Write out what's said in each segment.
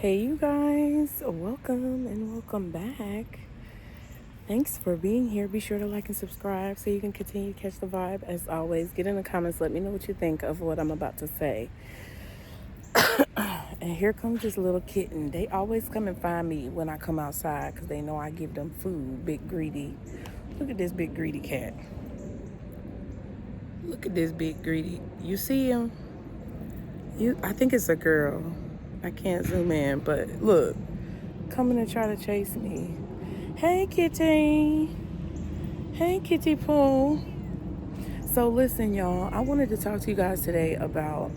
Hey, you guys, welcome and welcome back. Thanks for being here. Be sure to like and subscribe so you can continue to catch the vibe. As always, get in the comments, let me know what you think of what I'm about to say. And here comes this little kitten. They always come and find me when I come outside because they know I give them food. Big greedy. Look at this big greedy cat. Look at this big greedy. You see him? I think it's a girl. I can't zoom in, but look, coming to try to chase me. Hey, kitty. Hey, kitty Pooh. So listen, y'all, I wanted to talk to you guys today about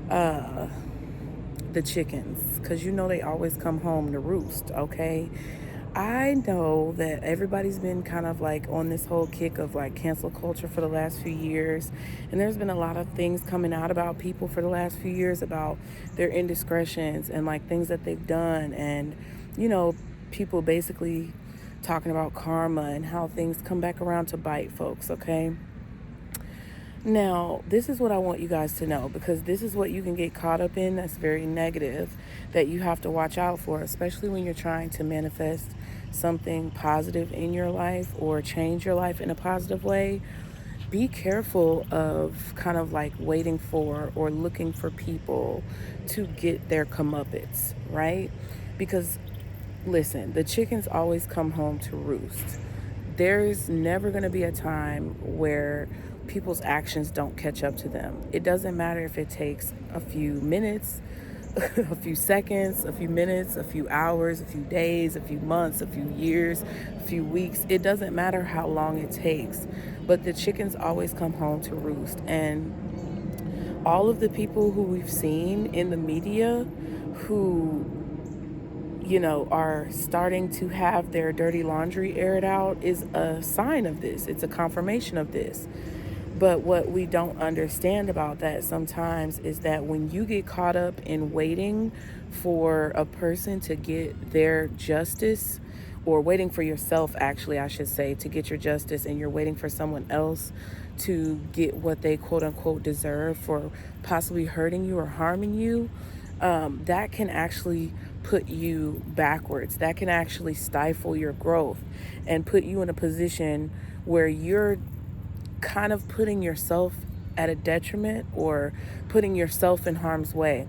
the chickens, because you know they always come home to roost, okay? I know that everybody's been kind of like on this whole kick of like cancel culture for the last few years. And there's been a lot of things coming out about people for the last few years about their indiscretions and like things that they've done. And, you know, people basically talking about karma and how things come back around to bite folks, okay? Now, this is what I want you guys to know, because this is what you can get caught up in that's very negative, that you have to watch out for, especially when you're trying to manifest something positive in your life or change your life in a positive way. Be careful of kind of like waiting for or looking for people to get their comeuppance, right? Because listen, the chickens always come home to roost. There's never going to be a time where people's actions don't catch up to them. It doesn't matter if it takes a few minutes, a few seconds, a few minutes, a few hours, a few days, a few months, a few years, a few weeks. It doesn't matter how long it takes, but the chickens always come home to roost. And all of the people who we've seen in the media who, you know, are starting to have their dirty laundry aired out is a sign of this. It's a confirmation of this. But what we don't understand about that sometimes is that when you get caught up in waiting for a person to get their justice, or waiting for yourself, actually, I should say, to get your justice, and you're waiting for someone else to get what they quote unquote deserve for possibly hurting you or harming you, that can actually put you backwards. That can actually stifle your growth and put you in a position where you're kind of putting yourself at a detriment or putting yourself in harm's way.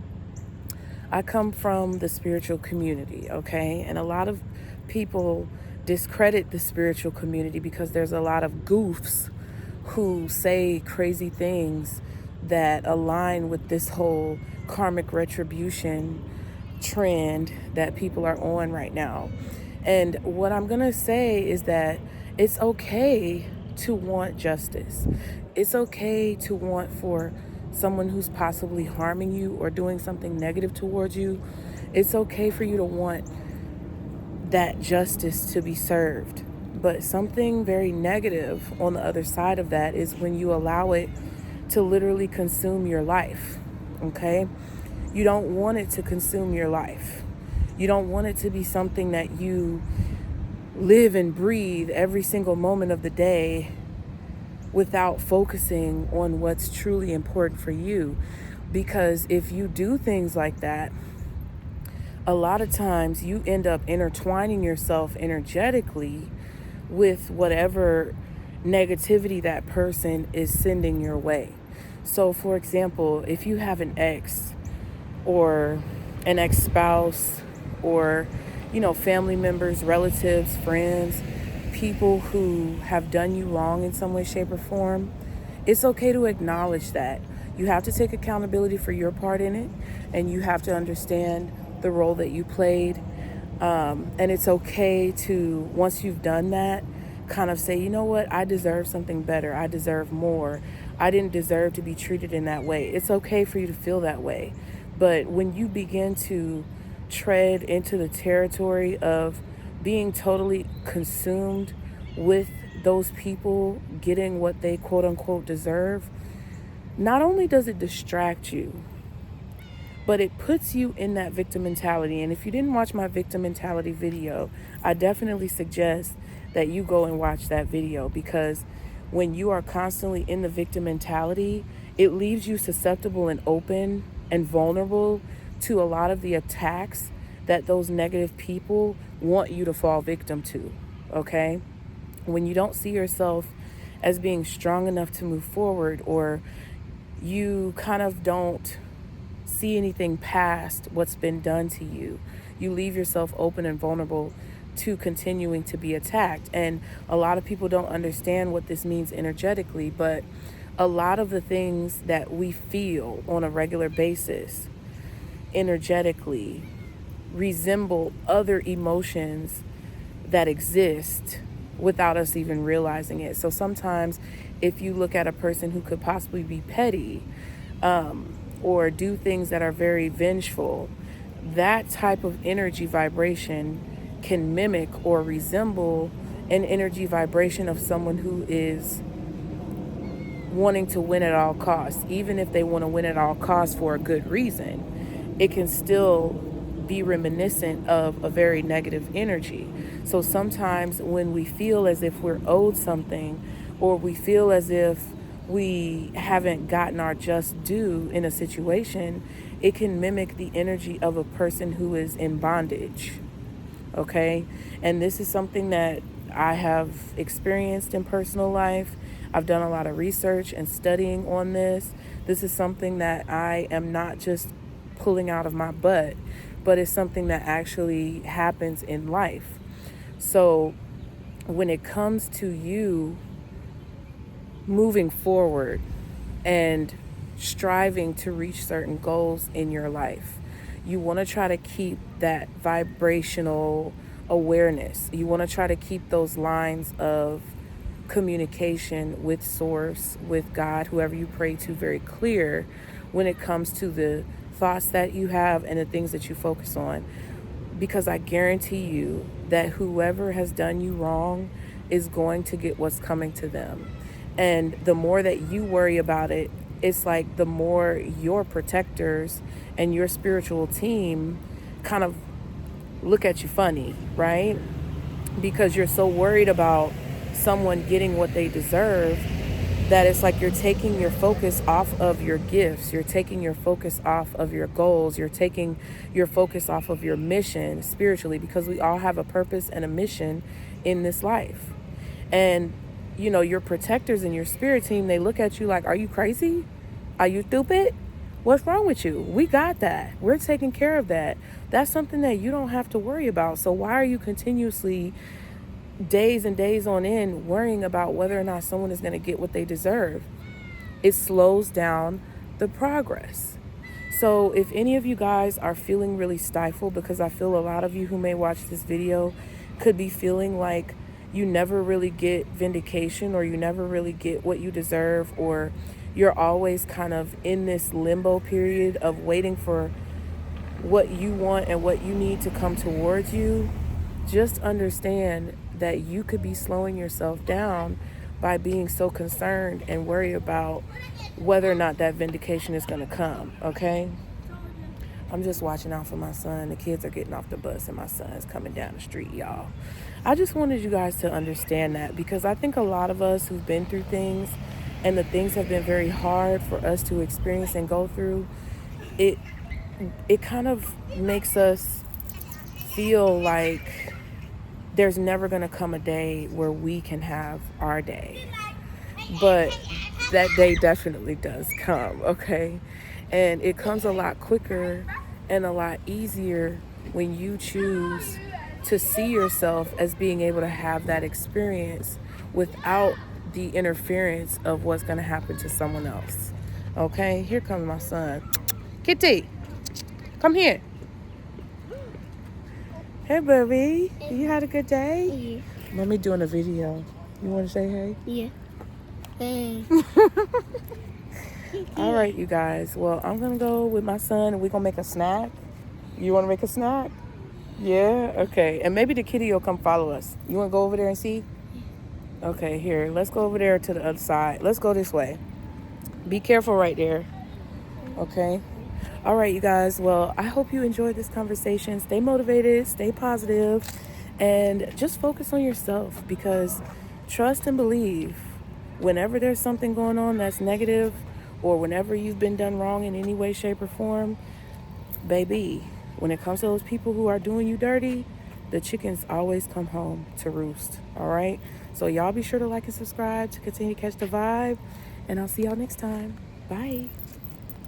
I come from the spiritual community, okay? And a lot of people discredit the spiritual community because there's a lot of goofs who say crazy things that align with this whole karmic retribution trend that people are on right now. And what I'm going to say is that it's okay to want justice. It's okay to want for someone who's possibly harming you or doing something negative towards you. It's okay for you to want that justice to be served. But something very negative on the other side of that is when you allow it to literally consume your life, okay? You don't want it to consume your life. You don't want it to be something that you live and breathe every single moment of the day without focusing on what's truly important for you. Because if you do things like that, a lot of times you end up intertwining yourself energetically with whatever negativity that person is sending your way. So for example, if you have an ex or an ex-spouse or, you know, family members, relatives, friends, people who have done you wrong in some way, shape, or form, it's okay to acknowledge that. You have to take accountability for your part in it, and you have to understand the role that you played. And it's okay to, once you've done that, kind of say, you know what, I deserve something better. I deserve more. I didn't deserve to be treated in that way. It's okay for you to feel that way. But when you begin to tread into the territory of being totally consumed with those people getting what they quote unquote deserve, not only does it distract you, but it puts you in that victim mentality. And if you didn't watch my victim mentality video, I definitely suggest that you go and watch that video, because when you are constantly in the victim mentality, it leaves you susceptible and open and vulnerable to a lot of the attacks that those negative people want you to fall victim to, okay? When you don't see yourself as being strong enough to move forward, or you kind of don't see anything past what's been done to you, you leave yourself open and vulnerable to continuing to be attacked. And a lot of people don't understand what this means energetically, but a lot of the things that we feel on a regular basis energetically resemble other emotions that exist without us even realizing it. So sometimes if you look at a person who could possibly be petty, or do things that are very vengeful, that type of energy vibration can mimic or resemble an energy vibration of someone who is wanting to win at all costs. Even if they want to win at all costs for a good reason, it can still be reminiscent of a very negative energy. So sometimes when we feel as if we're owed something, or we feel as if we haven't gotten our just due in a situation, it can mimic the energy of a person who is in bondage. Okay? And this is something that I have experienced in personal life. I've done a lot of research and studying on this. This is something that I am not just pulling out of my butt, but it's something that actually happens in life. So when it comes to you moving forward and striving to reach certain goals in your life, you want to try to keep that vibrational awareness. You want to try to keep those lines of communication with source, with God, whoever you pray to, very clear when it comes to the thoughts that you have and the things that you focus on. Because I guarantee you that whoever has done you wrong is going to get what's coming to them. And the more that you worry about it, it's like the more your protectors and your spiritual team kind of look at you funny, right? Because you're so worried about someone getting what they deserve that it's like you're taking your focus off of your gifts. You're taking your focus off of your goals. You're taking your focus off of your mission spiritually, because we all have a purpose and a mission in this life. And you know, your protectors and your spirit team, they look at you like, are you crazy? Are you stupid? What's wrong with you? We got that. We're taking care of that. That's something that you don't have to worry about. So why are you continuously, days and days on end, worrying about whether or not someone is going to get what they deserve? It slows down the progress. So if any of you guys are feeling really stifled, because I feel a lot of you who may watch this video could be feeling like you never really get vindication, or you never really get what you deserve, or you're always kind of in this limbo period of waiting for what you want and what you need to come towards you, just understand that you could be slowing yourself down by being so concerned and worried about whether or not that vindication is going to come, okay? I'm just watching out for my son. The kids are getting off the bus and my son is coming down the street, y'all. I just wanted you guys to understand that, because I think a lot of us who've been through things, and the things have been very hard for us to experience and go through, it kind of makes us feel like there's never going to come a day where we can have our day. But that day definitely does come, okay? And it comes a lot quicker and a lot easier when you choose to see yourself as being able to have that experience without the interference of what's going to happen to someone else. Okay, here comes my son. Kitty, come here. Hey, baby. You had a good day? Yeah. Mommy doing a video. You want to say hey? Yeah. Hey. All right, you guys. Well, I'm going to go with my son and we're going to make a snack. You want to make a snack? Yeah? Okay. And maybe the kitty will come follow us. You want to go over there and see? Okay, here. Let's go over there to the other side. Let's go this way. Be careful right there. Okay? All right, you guys. Well, I hope you enjoyed this conversation. Stay motivated, stay positive, and just focus on yourself, because trust and believe whenever there's something going on that's negative, or whenever you've been done wrong in any way, shape, or form, baby, when it comes to those people who are doing you dirty, the chickens always come home to roost. All right? So y'all be sure to like and subscribe to continue to catch the vibe. And I'll see y'all next time. Bye.